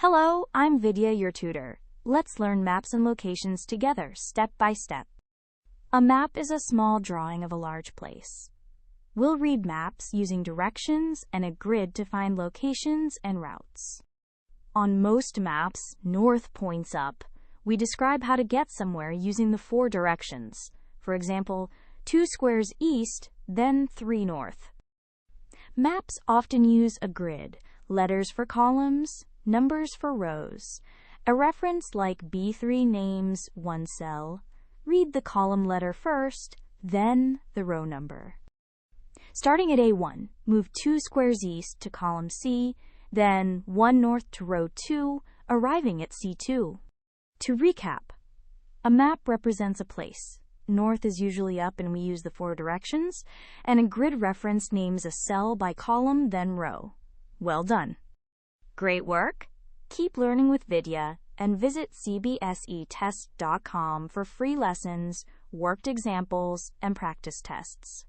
Hello, I'm Vidya, your tutor. Let's learn maps and locations together, step by step. A map is a small drawing of a large place. We'll read maps using directions and a grid to find locations and routes. On most maps, north points up. We describe how to get somewhere using the 4 directions. For example, 2 squares east, then 3 north. Maps often use a grid, letters for columns, numbers for rows. A reference like B3 names one cell. Read the column letter first, then the row number. Starting at A1, move 2 squares east to column C, then 1 north to row 2, arriving at C2. To recap, a map represents a place. North is usually up and we use the 4 directions, and a grid reference names a cell by column, then row. Well done. Great work! Keep learning with Vidya and visit CBSETest.com for free lessons, worked examples, and practice tests.